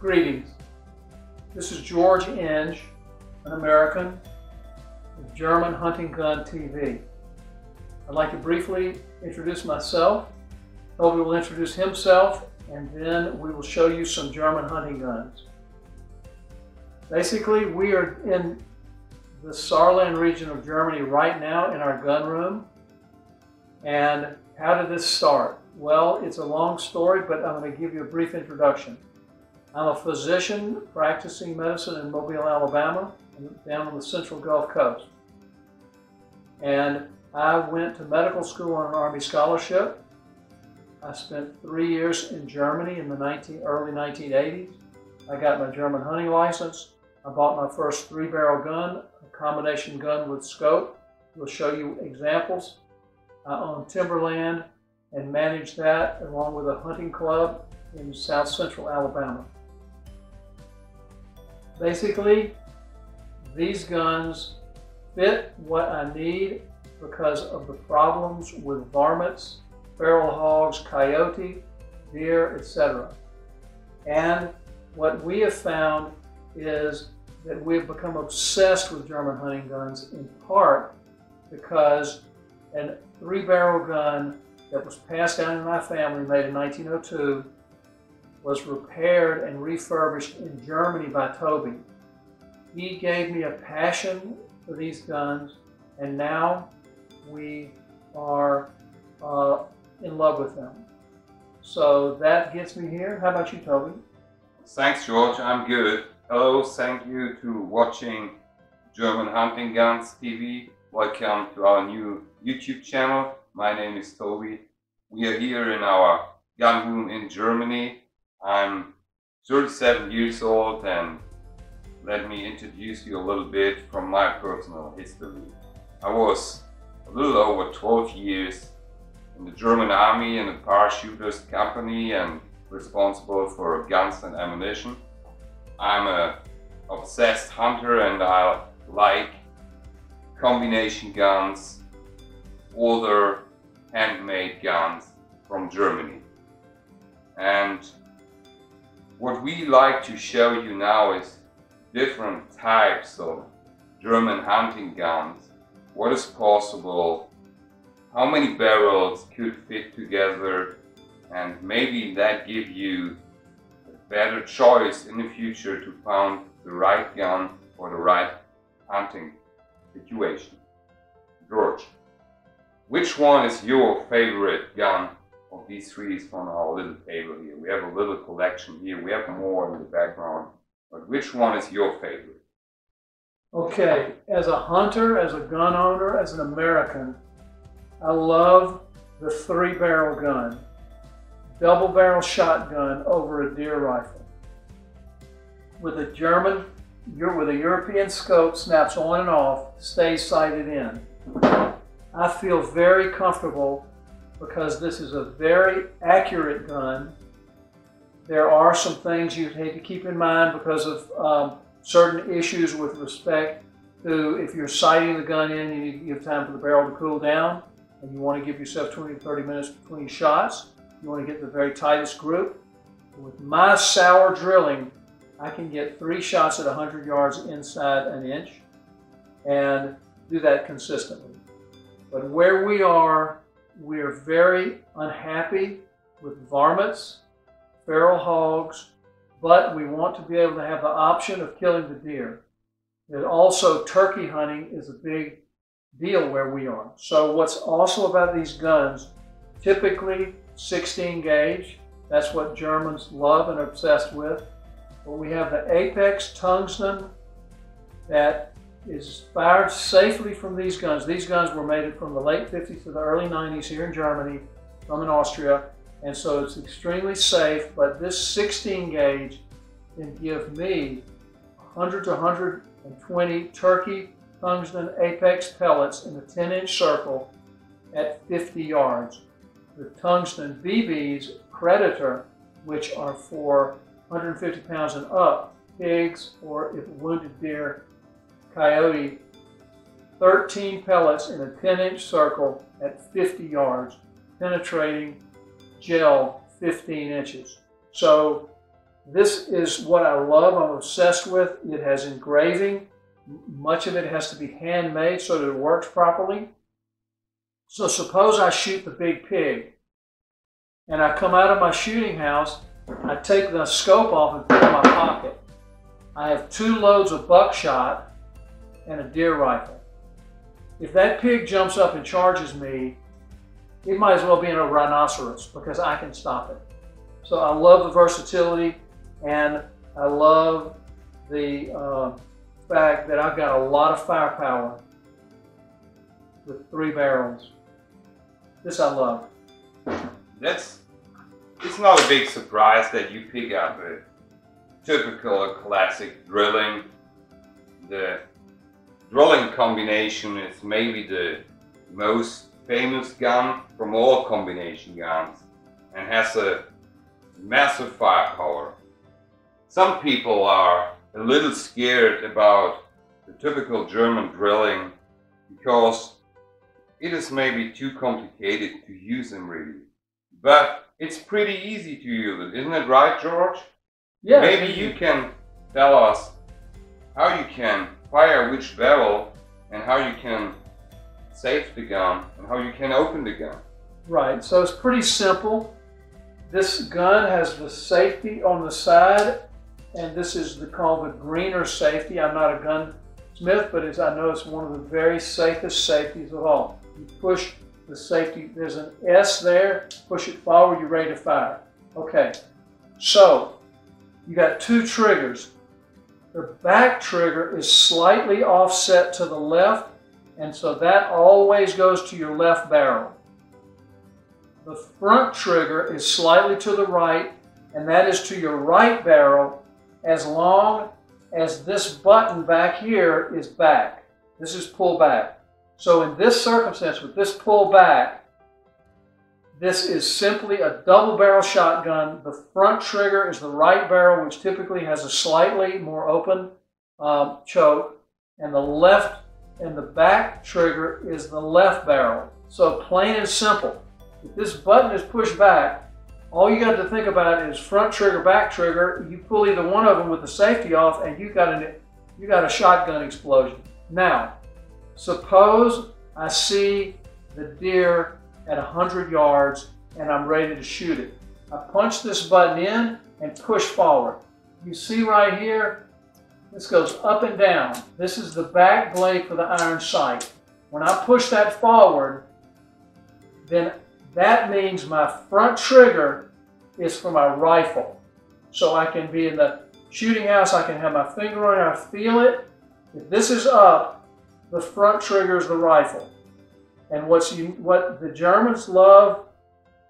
Greetings. This is George Inge, an American with German Hunting Gun TV. I'd like to briefly introduce myself. Tobi will introduce himself, and then we will show you some German hunting guns. Basically, we are in the Saurlands region of Germany right now in our gun room. And how did this start? Well, it's a long story, but I'm going to give you a brief introduction. I'm a physician practicing medicine in Mobile, Alabama, down on the central Gulf Coast. And I went to medical school on an Army scholarship. I spent 3 years in Germany in the early 1980s. I got my German hunting license. I bought my first 3-barrel gun, a combination gun with scope. We'll show you examples. I own timberland and manage that along with a hunting club in south central Alabama. Basically, these guns fit what I need because of the problems with varmints, feral hogs, coyote, deer, etc. And what we have found is that we've become obsessed with German hunting guns, in part because a 3-barrel gun that was passed down in my family, made in 1902, was repaired and refurbished in Germany by Tobi. He gave me a passion for these guns, and now we are in love with them. So that gets me here. How about you, Tobi? Thanks, George. I'm good. Hello, thank you to watching German Hunting Guns TV. Welcome to our new YouTube channel. My name is Tobi. We are here in our gun room in Germany. I'm 37 years old, and let me introduce you a little bit from my personal history. I was a little over 12 years in the German Army in a parachutist company and responsible for guns and ammunition. I'm an obsessed hunter, and I like combination guns, older handmade guns from Germany. And what we like to show you now is different types of German hunting guns, what is possible, how many barrels could fit together, and maybe that give you a better choice in the future to find the right gun for the right hunting situation. George, which one is your favorite gun of these three from our little table here? We have a little collection here, we have more in the background, but which one is your favorite? Okay, as a hunter, as a gun owner, as an American, I love the 3-barrel gun. Double-barrel shotgun over a deer rifle. With a European scope, snaps on and off, stays sighted in. I feel very comfortable because this is a very accurate gun. There are some things you need to keep in mind because of certain issues with respect to if you're sighting the gun in, you need to give time for the barrel to cool down, and you want to give yourself 20 to 30 minutes between shots. You want to get the very tightest group. With my Sauer drilling, I can get 3 shots at 100 yards inside an inch and do that consistently. But where we are very unhappy with varmints, feral hogs, but we want to be able to have the option of killing the deer. And also, turkey hunting is a big deal where we are. So what's also about these guns, typically 16 gauge, that's what Germans love and are obsessed with. But we have the Apex tungsten that is fired safely from these guns. These guns were made from the late 50s to the early 90s here in Germany, from in Austria, and so it's extremely safe. But this 16 gauge can give me 100 to 120 turkey tungsten Apex pellets in a 10-inch circle at 50 yards. The tungsten BBs, Predator, which are for 150 pounds and up, pigs, or if a wounded deer, coyote, 13 pellets in a 10-inch circle at 50 yards, penetrating gel 15 inches. So This is what I love, I'm obsessed with. It has engraving. Much of it has to be handmade so that it works properly. So suppose I shoot the big pig, and I come out of my shooting house, I take the scope off and put it in my pocket. I have 2 loads of buckshot and a deer rifle. If that pig jumps up and charges me, it might as well be in a rhinoceros because I can stop it. So I love the versatility, and I love the fact that I've got a lot of firepower with 3 barrels. This I love. It's not a big surprise that you pick up a typical classic drilling. The drilling combination is maybe the most famous gun from all combination guns and has a massive firepower. Some people are a little scared about the typical German drilling because it is maybe too complicated to use them really. But it's pretty easy to use it, isn't it right, George? Yeah. Maybe you can tell us how you can fire which barrel and how you can save the gun and how you can open the gun. Right, so it's pretty simple. This gun has the safety on the side, and this is called the greener safety. I'm not a gunsmith, but I know it's one of the very safest safeties of all. You push the safety, there's an S there, push it forward, you're ready to fire. Okay, so you got 2 triggers. The back trigger is slightly offset to the left, and so that always goes to your left barrel. The front trigger is slightly to the right, and that is to your right barrel as long as this button back here is back. This is pull back. So in this circumstance, with this pull back, this is simply a double barrel shotgun. The front trigger is the right barrel, which typically has a slightly more open choke, and the back trigger is the left barrel. So plain and simple. If this button is pushed back, all you got to think about is front trigger, back trigger. You pull either one of them with the safety off, and you got a shotgun explosion. Now, suppose I see the deer at 100 yards and I'm ready to shoot it. I punch this button in and push forward. You see right here, this goes up and down. This is the back blade for the iron sight. When I push that forward, then that means my front trigger is for my rifle. So I can be in the shooting house, I can have my finger on it, I feel it. If this is up, the front trigger is the rifle. And what the Germans love,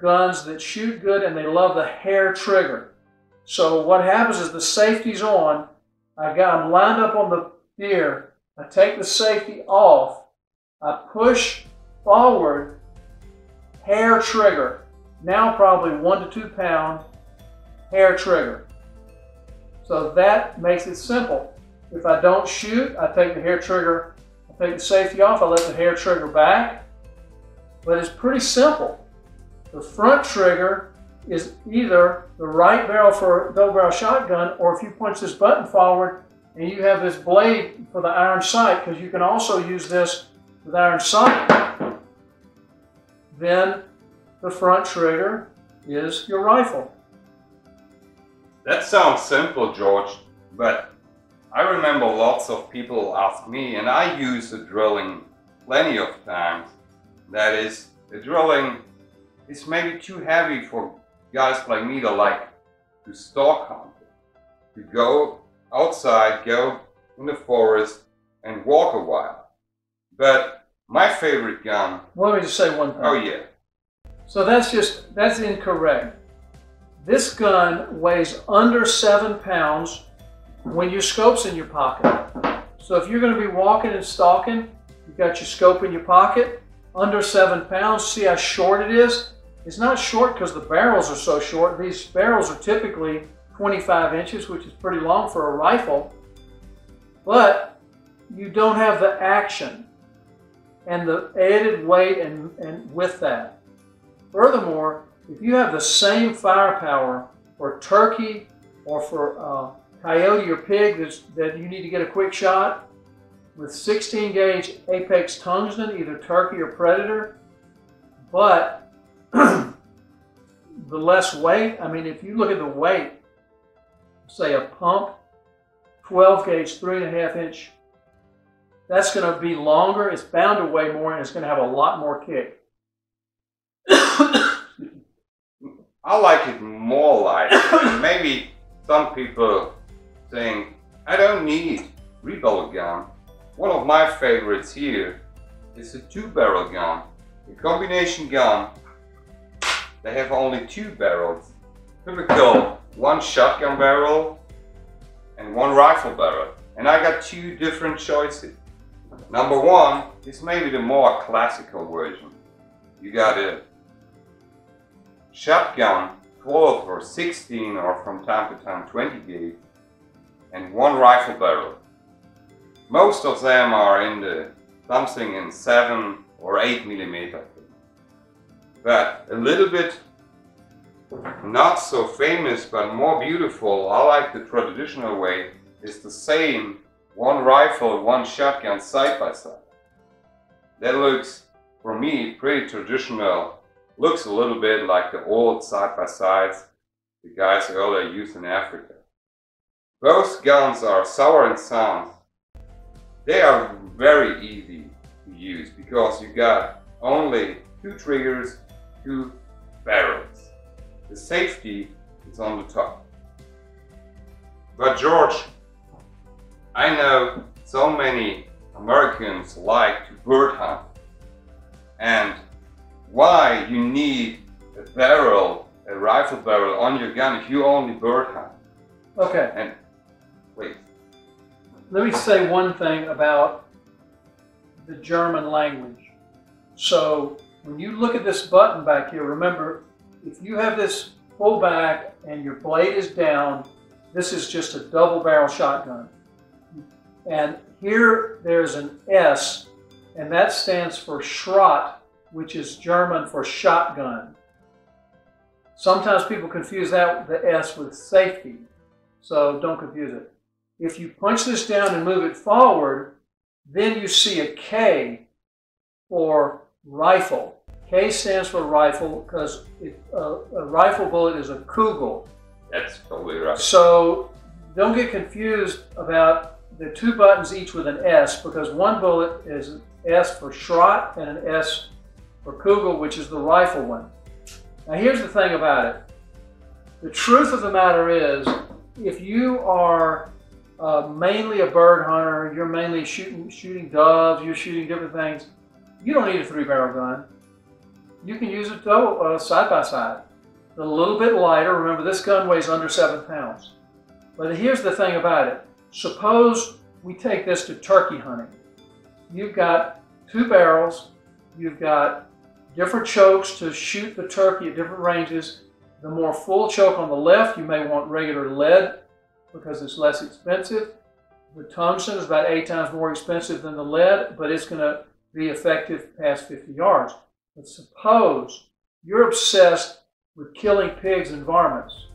guns that shoot good, and they love the hair trigger. So what happens is the safety's on, I'm lined up on the deer, I take the safety off, I push forward, hair trigger. Now probably 1 to 2 pound hair trigger. So that makes it simple. If I don't shoot, I take the hair trigger, I take the safety off, I let the hair trigger back. But it's pretty simple. The front trigger is either the right barrel for a double barrel shotgun, or if you punch this button forward and you have this blade for the iron sight, because you can also use this with iron sight, then the front trigger is your rifle. That sounds simple, George, but I remember lots of people ask me, and I use the drilling plenty of times, that is, the drilling is maybe too heavy for guys like me that like to stalk hunt, to go outside, go in the forest and walk a while. But my favorite gun... Let me just say one thing. Oh yeah. So that's incorrect. This gun weighs under 7 pounds when your scope's in your pocket. So if you're going to be walking and stalking, you've got your scope in your pocket, under 7 pounds. See how short it is? It's not short because the barrels are so short. These barrels are typically 25 inches, which is pretty long for a rifle. But you don't have the action and the added weight and with that. Furthermore, if you have the same firepower for turkey or for coyote or pig that you need to get a quick shot, with 16 gauge apex tungsten, either turkey or predator. But the less weight, I mean, if you look at the weight, say a pump, 12 gauge, 3.5 inch, that's going to be longer, it's bound to weigh more, and it's going to have a lot more kick. I like it more light. Maybe some people think, I don't need Reputable gun. One of my favorites here is a 2-barrel gun. A combination gun. They have only 2 barrels. Typical 1 shotgun barrel and 1 rifle barrel. And I got 2 different choices. Number 1 is maybe the more classical version. You got a shotgun 12 or 16 or from time to time 20 gauge and 1 rifle barrel. Most of them are in the something in 7 or 8 millimeter. But a little bit not so famous but more beautiful, I like the traditional way, is the same 1 rifle, 1 shotgun side by side. That looks, for me, pretty traditional. Looks a little bit like the old side by sides the guys earlier used in Africa. Both guns are Sauer Sohn. They are very easy to use because you got only 2 triggers, 2 barrels. The safety is on the top. But George, I know so many Americans like to bird hunt. And why you need a barrel, a rifle barrel on your gun if you only bird hunt? Okay. And wait. Let me say one thing about the German language. So when you look at this button back here, remember, if you have this pull back and your blade is down, this is just a double barrel shotgun. And here there's an S, and that stands for Schrott, which is German for shotgun. Sometimes people confuse that, the S, with safety, so don't confuse it. If you punch this down and move it forward, then you see a K for rifle. K stands for rifle because a rifle bullet is a Kugel. That's totally right. So don't get confused about the 2 buttons each with an S, because one bullet is an S for Schrott and an S for Kugel, which is the rifle one. Now here's the thing about it. The truth of the matter is, if you are mainly a bird hunter, you're mainly shooting doves, you're shooting different things, you don't need a 3-barrel gun. You can use it side by side. It's a little bit lighter. Remember, this gun weighs under 7 pounds. But here's the thing about it. Suppose we take this to turkey hunting. You've got 2 barrels, you've got different chokes to shoot the turkey at different ranges. The more full choke on the left, you may want regular lead because it's less expensive. The tungsten is about 8 times more expensive than the lead, but it's going to be effective past 50 yards. But suppose you're obsessed with killing pigs and varmints,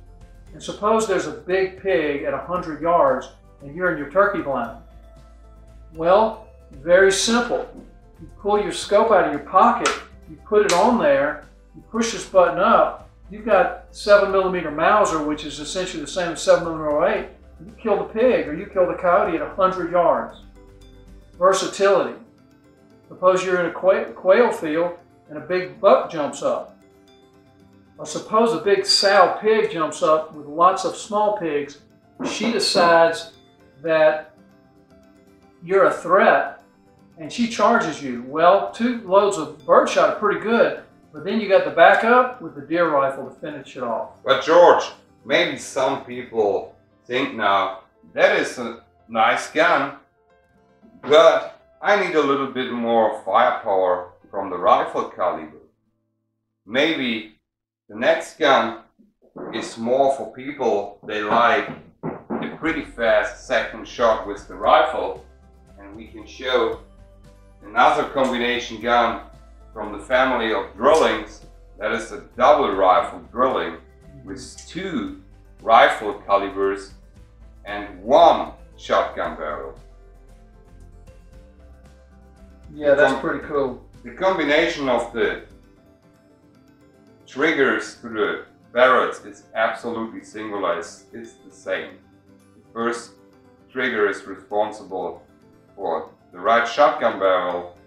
and suppose there's a big pig at 100 yards and you're in your turkey blind. Well, very simple. You pull your scope out of your pocket, you put it on there, you push this button up, you've got 7mm Mauser, which is essentially the same as 7mm 08. You kill the pig or you kill the coyote at 100 yards. Versatility. Suppose you're in a quail field and a big buck jumps up. Or suppose a big sow pig jumps up with lots of small pigs. She decides that you're a threat and she charges you. Well, 2 loads of birdshot are pretty good, but then you got the backup with the deer rifle to finish it off. But George, maybe some people think now, that is a nice gun, but I need a little bit more firepower from the rifle caliber. Maybe the next gun is more for people, they like a pretty fast second shot with the rifle, and we can show another combination gun from the family of drillings. That is a double rifle drilling with 2 rifle calibers and 1 shotgun barrel. Yeah, that's pretty cool. The combination of the triggers to the barrels is absolutely singular. It's the same. The first trigger is responsible for the right shotgun barrel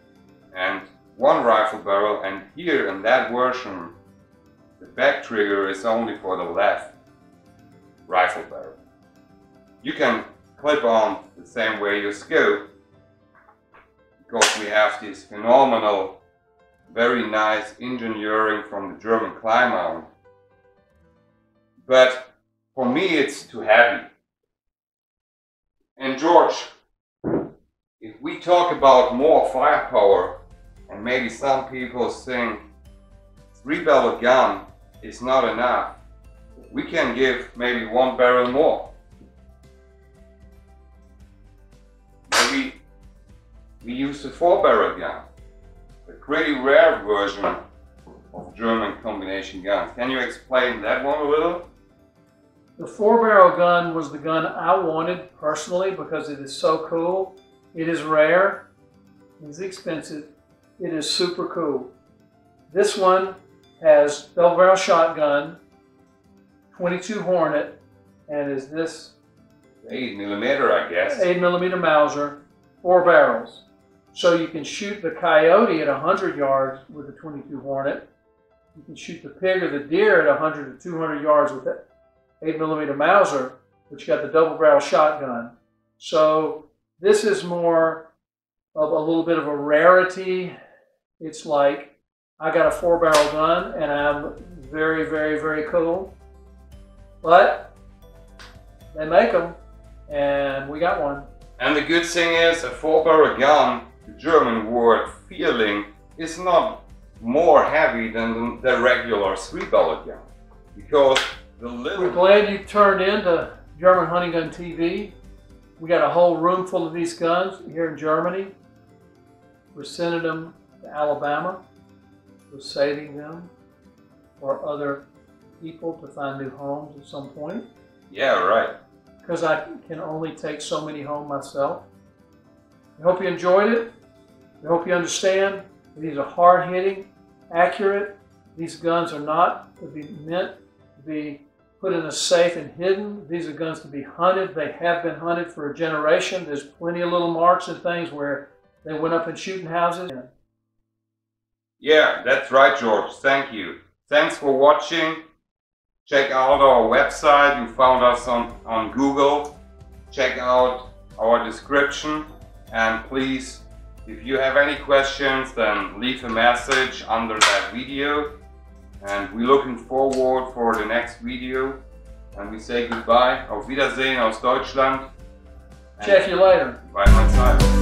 and 1 rifle barrel, and here in that version the back trigger is only for the left rifle barrel. You can clip on the same way your scope, because we have this phenomenal, very nice engineering from the German Kleinmount. But for me it's too heavy. And George, if we talk about more firepower, and maybe some people think 3-barrel gun is not enough, we can give maybe 1 barrel more. Maybe we use a 4-barrel gun, a pretty rare version of German combination guns. Can you explain that one a little? The 4-barrel gun was the gun I wanted personally because it is so cool. It is rare, it is expensive, it is super cool. This one has double-barrel shotgun, 22 Hornet, and is this 8mm, I guess. 8mm Mauser, 4 barrels. So you can shoot the coyote at 100 yards with the 22 Hornet. You can shoot the pig or the deer at 100 to 200 yards with the 8mm Mauser, but you got the double-barrel shotgun. So this is more of a little bit of a rarity. It's like, I got a 4-barrel gun and I'm very, very, very cool. But they make them and we got one. And the good thing is, a 4-barrel gun, the German word feeling, is not more heavy than the regular 3-barrel gun. Because the little... We're glad you turned into German Hunting Gun TV. We got a whole room full of these guns here in Germany. We're sending them to Alabama. We're saving them for other people to find new homes at some point. Yeah, right. Because I can only take so many home myself. I hope you enjoyed it. I hope you understand these are hard-hitting, accurate. These guns are not to be meant to be put in a safe and hidden. These are guns to be hunted. They have been hunted for a generation. There's plenty of little marks and things where they went up in shooting houses. Yeah, that's right, George. Thank you. Thanks for watching. Check out our website. You found us on Google. Check out our description. And please, if you have any questions, then leave a message under that video. And we're looking forward for the next video. And we say goodbye. Auf Wiedersehen aus Deutschland. Check you later. Bye, my side.